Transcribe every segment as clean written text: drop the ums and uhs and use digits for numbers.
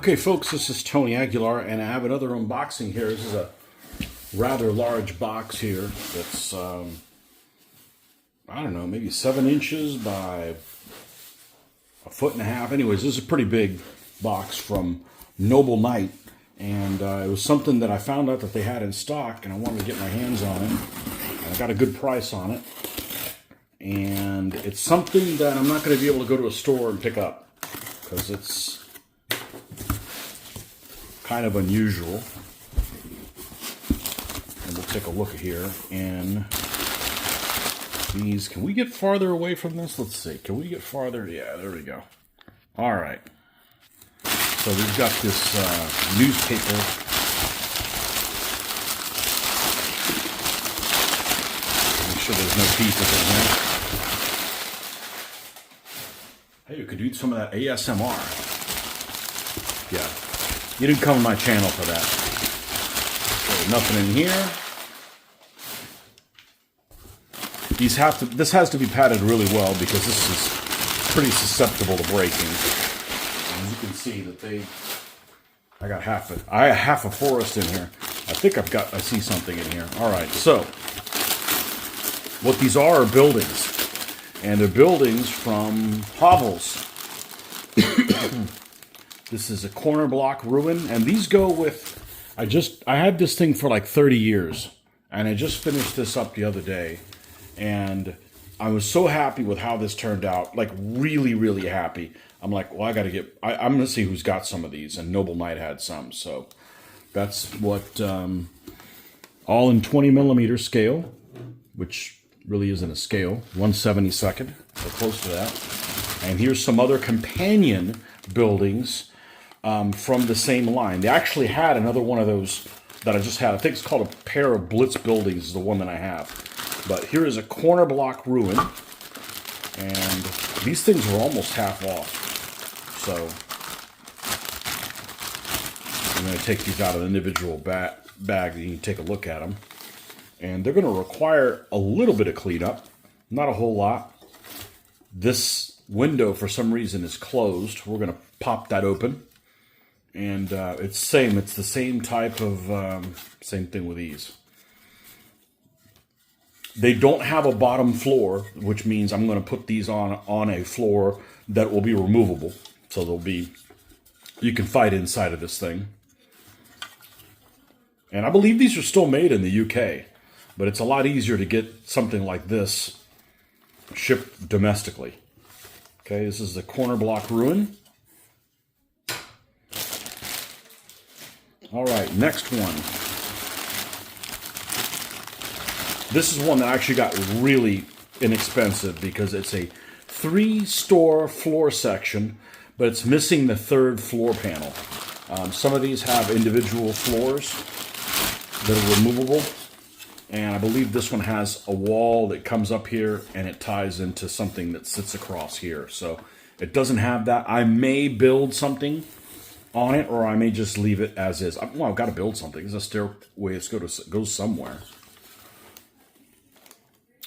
Okay, folks, this is Tony Aguilar, and I have another unboxing here. This is a rather large box here that's, I don't know, maybe 7 inches by 1.5 feet. Anyways, this is a pretty big box from Noble Knight, and it was something that I found out that they had in stock, and I wanted to get my hands on it, and I got a good price on it. And it's something that I'm not going to be able to go to a store and pick up, because it's kind of unusual. And we'll take a look here. And these, can we get farther away from this? Let's see. Can we get farther? Yeah, there we go. All right. So we've got this newspaper. Make sure there's no pieces in here. Hey, you could do some of that ASMR. Yeah, you didn't come to my channel for that. So nothing in here. This has to be padded really well because this is pretty susceptible to breaking. As you can see that I got half a forest in here. I think I see something in here. All right, so what these are buildings. And they're buildings from Hovels. This is a corner block ruin, and these go with, I had this thing for like 30 years, and I just finished this up the other day, and I was so happy with how this turned out, like really, really happy. I'm like, well, I'm going to see who's got some of these, and Noble Knight had some, so that's what, all in 20mm scale, which really isn't a scale, 1/72, so close to that. And here's some other companion buildings from the same line. They actually had another one of those that I just had. I think it's called a pair of Blitz buildings is the one that I have. But here is a corner block ruin, and these things were almost half off. So I'm going to take these out of the individual bag and you can take a look at them. And they're going to require a little bit of cleanup, not a whole lot. This window, for some reason, is closed. We're going to pop that open. And it's the same type of, same thing with these. They don't have a bottom floor, which means I'm going to put these on a floor that will be removable. So you can fight inside of this thing. And I believe these are still made in the UK. But it's a lot easier to get something like this shipped domestically. Okay, this is the corner block ruin. All right, next one. This is one that actually got really inexpensive because it's a 3-store floor section, but it's missing the 3rd floor panel. Some of these have individual floors that are removable. And I believe this one has a wall that comes up here and it ties into something that sits across here. So it doesn't have that. I may build something on it, or I may just leave it as is. Well, I've got to build something. There's a stairway that goes somewhere.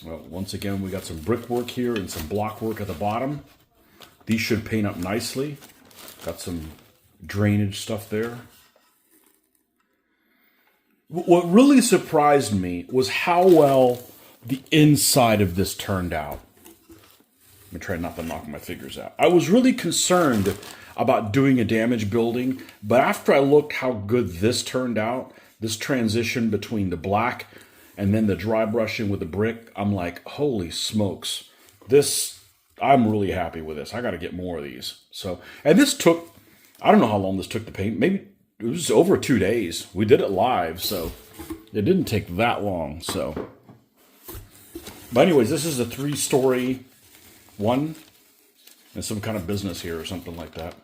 Well, once again, we got some brickwork here and some block work at the bottom. These should paint up nicely. Got some drainage stuff there. What really surprised me was how well the inside of this turned out. I'm going to try not to knock my figures out. I was really concerned about doing a damaged building, but after I looked how good this turned out, this transition between the black and then the dry brushing with the brick, I'm like, holy smokes. I'm really happy with this. I got to get more of these. So, and this took, I don't know how long this took to paint. Maybe it was over 2 days. We did it live, so it didn't take that long. So, but anyways, this is a 3-story one, and some kind of business here or something like that.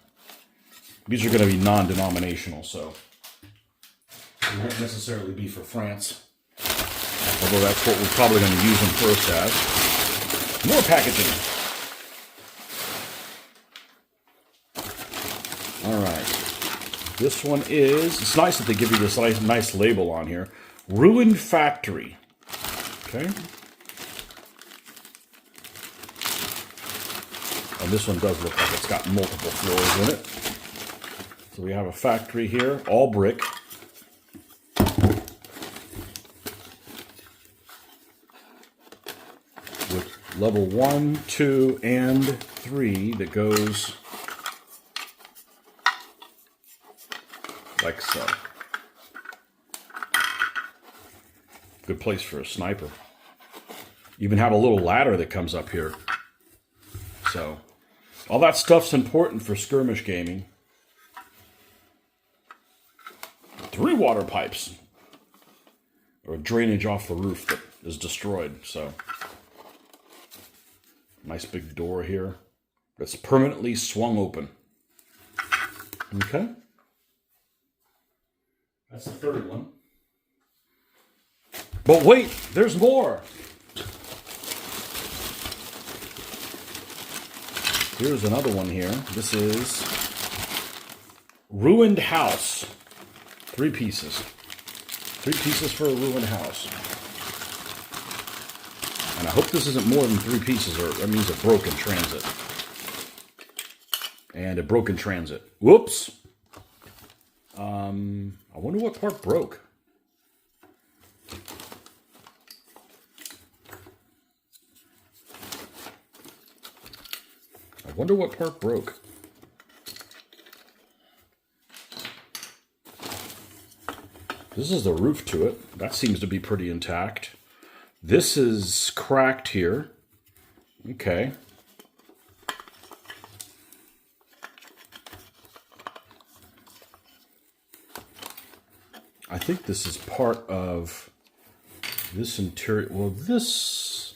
These are going to be non-denominational, so they won't necessarily be for France. Although that's what we're probably going to use them first as. More packaging. All right. This one it's nice that they give you this nice label on here. Ruined Factory. Okay. And this one does look like it's got multiple floors in it. So we have a factory here, all brick. With level 1, 2, and 3 that goes like so. Good place for a sniper. Even have a little ladder that comes up here. So, all that stuff's important for skirmish gaming. 3 water pipes. Or drainage off the roof that is destroyed, so. Nice big door here. That's permanently swung open. Okay. That's the third one. But wait, there's more. Here's another one here. This is ruined house. 3 pieces. 3 pieces for a ruined house. And I hope this isn't more than 3 pieces, or that means a broken transit. And a broken transit. Whoops. I wonder what part broke. I wonder what part broke. This is the roof to it. That seems to be pretty intact. This is cracked here. Okay. I think this is part of this interior. Well, this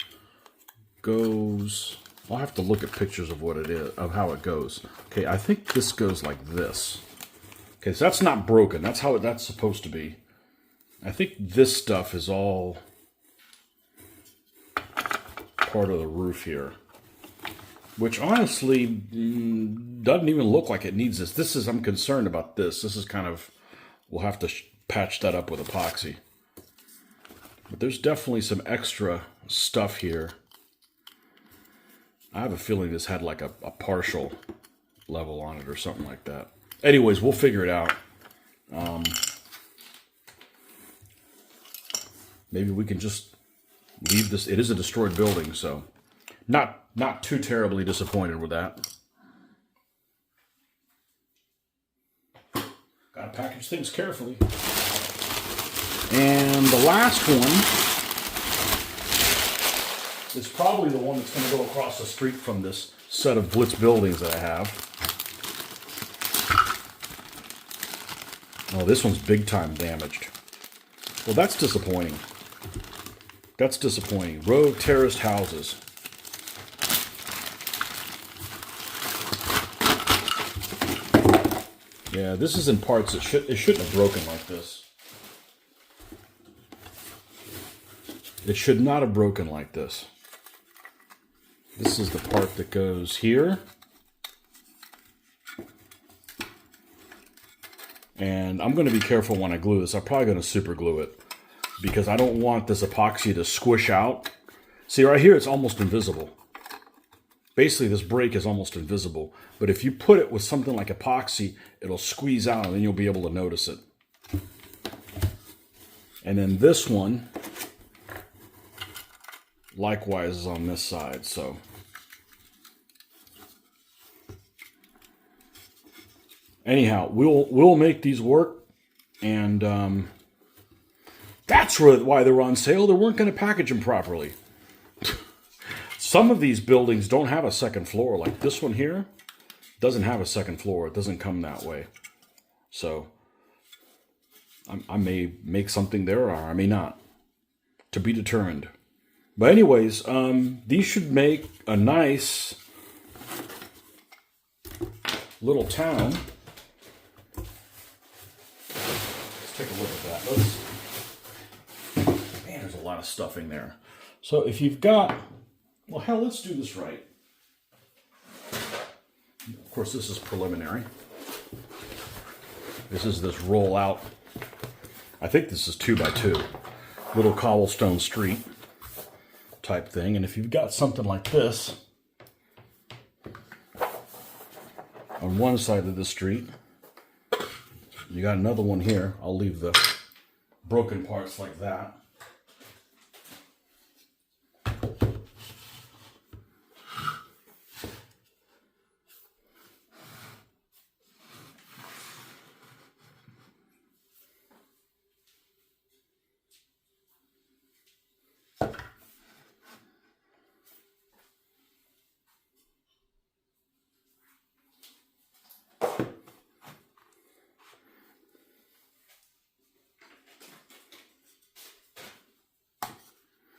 goes... I'll have to look at pictures of what it is, of how it goes. Okay, I think this goes like this. Okay, so that's not broken. That's how that's supposed to be. I think this stuff is all part of the roof here. Which honestly doesn't even look like it needs this. This is, I'm concerned about this. This is kind of, we'll have to patch that up with epoxy. But there's definitely some extra stuff here. I have a feeling this had like a partial level on it or something like that. Anyways, we'll figure it out. Maybe we can just leave this. It is a destroyed building, so not too terribly disappointed with that. Gotta package things carefully. And the last one is probably the one that's going to go across the street from this set of Blitz buildings that I have. Oh, this one's big time damaged. Well, that's disappointing. That's disappointing. Row terraced houses. Yeah, this is in parts. It shouldn't have broken like this. It should not have broken like this. This is the part that goes here. And I'm going to be careful when I glue this. I'm probably going to super glue it because I don't want this epoxy to squish out. See, right here, it's almost invisible. Basically, this break is almost invisible. But if you put it with something like epoxy, it'll squeeze out and then you'll be able to notice it. And then this one, likewise, is on this side, so. Anyhow, we'll make these work, and that's why they're on sale. They weren't going to package them properly. Some of these buildings don't have a second floor. Like this one here doesn't have a second floor. It doesn't come that way. So I may make something there, or I may not. To be determined. But anyways, these should make a nice little town. Take a look at that. Man, there's a lot of stuffing there. So if you've got, well, hell, let's do this right. Of course, this is preliminary. This is this roll out. I think this is 2x2. Little cobblestone street type thing. And if you've got something like this on one side of the street, You got another one here. I'll leave the broken parts like that.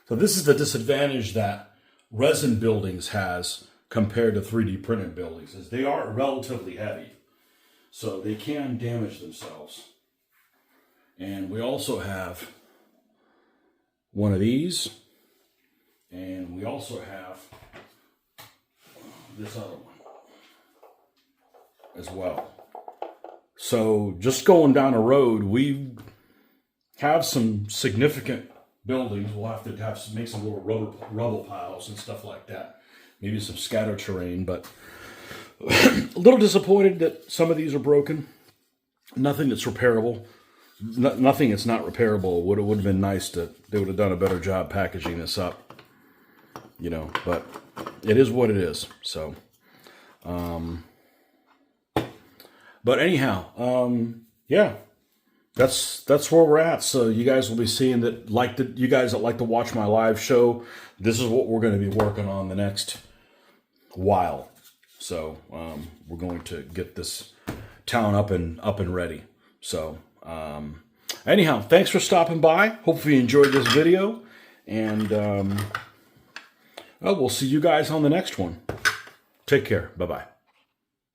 So this is the disadvantage that resin buildings has compared to 3D printed buildings, is they are relatively heavy. So they can damage themselves. And we also have one of these. And we also have this other one as well. So just going down a road, we have some significant buildings. We'll have to make some little rubble piles and stuff like that. Maybe some scatter terrain, but a little disappointed that some of these are broken. Nothing that's repairable. Nothing that's not repairable. Would have been nice they would have done a better job packaging this up. You know, but it is what it is. So, but anyhow, yeah. That's where we're at. So you guys will be seeing that. You guys that like to watch my live show, this is what we're going to be working on the next while. So we're going to get this town up and ready. So anyhow, thanks for stopping by. Hopefully you enjoyed this video, and we'll see you guys on the next one. Take care. Bye bye.